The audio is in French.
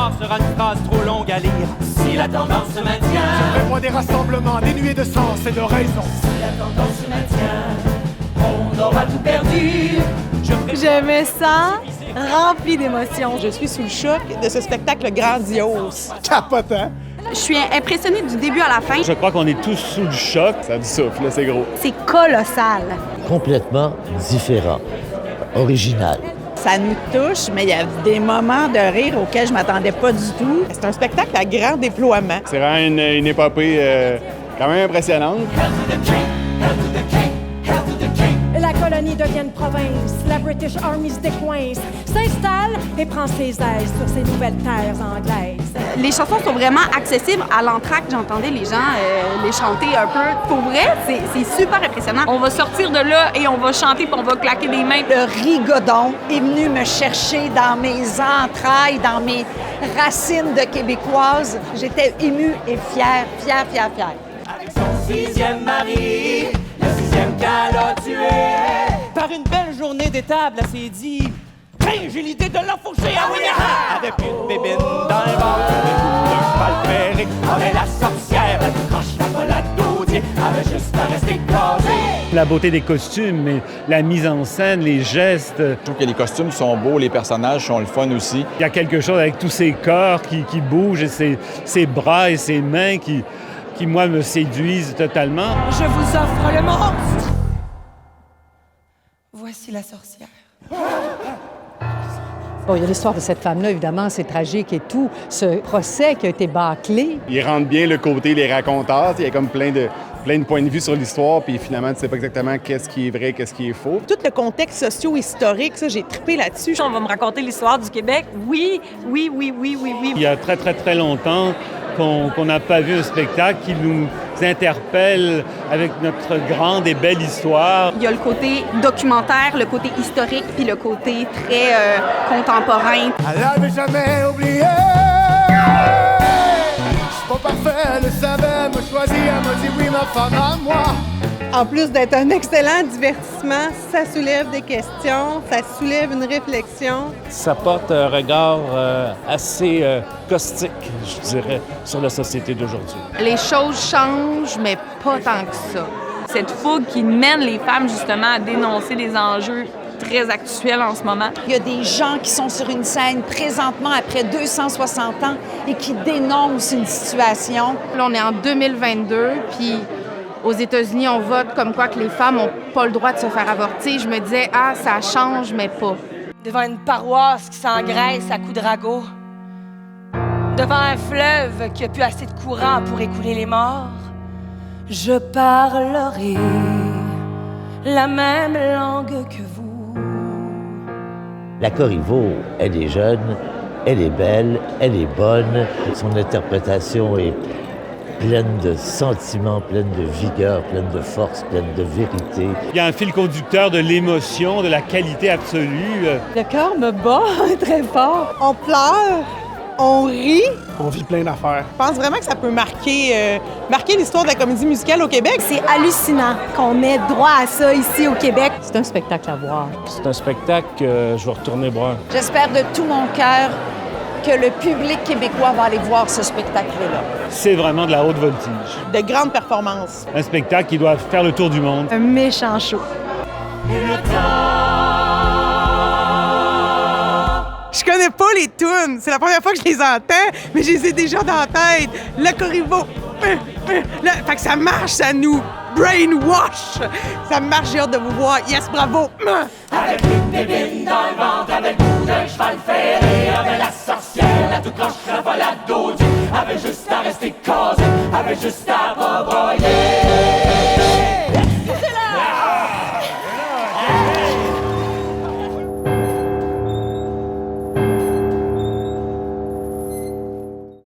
mort sera une phrase trop longue à lire. Si la tendance se maintient, j'aimerais des rassemblements dénués de sens et de raison. Si la tendance se maintient, on aura tout perdu. Je me sens remplie d'émotions. Je suis sous le choc de ce spectacle grandiose. Capotant. Je suis impressionnée du début à la fin. Je crois qu'on est tous sous le choc. Ça a du souffle, là, c'est gros. C'est colossal. Complètement différent, original. Ça nous touche, mais il y a des moments de rire auxquels je ne m'attendais pas du tout. C'est un spectacle à grand déploiement. C'est vraiment une épopée quand même impressionnante. La colonie devient une province, la British Army se décoince, s'installe et prend ses aises sur ces nouvelles terres anglaises. Les chansons sont vraiment accessibles. À l'entracte, j'entendais les gens les chanter un peu. Pour vrai, c'est super impressionnant. On va sortir de là et on va chanter puis on va claquer des mains. Le rigodon est venu me chercher dans mes entrailles, dans mes racines de québécoise. J'étais émue et fière. Avec son 6e mari, le 6e qu'elle a tué. Par une belle journée d'étable, elle s'est dit: hey, j'ai l'idée de l'enfourcher à Winneha! Avec une bébine dans le ventre, le goût d'un cheval ferré. Oh, mais la sorcière, elle croche la volade d'Audier, avait juste à rester casée. La beauté des costumes, mais la mise en scène, les gestes. Je trouve que les costumes sont beaux, les personnages sont le fun aussi. Il y a quelque chose avec tous ces corps qui bougent et ces bras et ces mains qui, moi, me séduisent totalement. Je vous offre le monstre. Voici la sorcière. Bon, il y a l'histoire de cette femme-là, évidemment, c'est tragique et tout. Ce procès qui a été bâclé. Il rentre bien le côté les raconteurs. Il y a comme plein de points de vue sur l'histoire, puis finalement, tu ne sais pas exactement qu'est-ce qui est vrai, qu'est-ce qui est faux. Tout le contexte socio-historique, ça, j'ai trippé là-dessus. On va me raconter l'histoire du Québec. Oui. Il y a très, très, très longtemps qu'on n'a pas vu un spectacle qui nous interpelle avec notre grande et belle histoire. Il y a le côté documentaire, le côté historique, puis le côté très contemporain. Elle l'avait jamais oublié. Je suis pas parfait, elle le savait, elle m'a choisi, elle m'a dit oui, ma femme à moi. En plus d'être un excellent divertissement, ça soulève des questions, ça soulève une réflexion. Ça porte un regard assez caustique, je dirais, sur la société d'aujourd'hui. Les choses changent, mais pas tant que ça. Cette fougue qui mène les femmes, justement, à dénoncer des enjeux très actuels en ce moment. Il y a des gens qui sont sur une scène présentement après 260 ans et qui dénoncent une situation. Là, on est en 2022, puis aux États-Unis, on vote comme quoi que les femmes n'ont pas le droit de se faire avorter. Je me disais, ça change, mais pas. Devant une paroisse qui s'engraisse à coups de ragot. Devant un fleuve qui a plus assez de courant pour écouler les morts. Je parlerai la même langue que vous. La Corriveau, elle est jeune, elle est belle, elle est bonne. Son interprétation est pleine de sentiments, pleine de vigueur, pleine de force, pleine de vérité. Il y a un fil conducteur de l'émotion, de la qualité absolue. Le cœur me bat très fort. On pleure, on rit. On vit plein d'affaires. Je pense vraiment que ça peut marquer l'histoire de la comédie musicale au Québec. C'est hallucinant qu'on ait droit à ça ici au Québec. C'est un spectacle à voir. C'est un spectacle que je vais retourner voir. J'espère de tout mon cœur que le public québécois va aller voir ce spectacle-là. C'est vraiment de la haute voltige. De grandes performances. Un spectacle qui doit faire le tour du monde. Un méchant show. Je connais pas les tunes. C'est la première fois que je les entends, mais je les ai déjà dans la tête. Le Corriveau. Fait que ça marche, ça nous brainwash. Ça marche, j'ai hâte de vous voir. Yes, bravo. Avec une bébine dans le ventre, avec le goût d'un cheval ferré.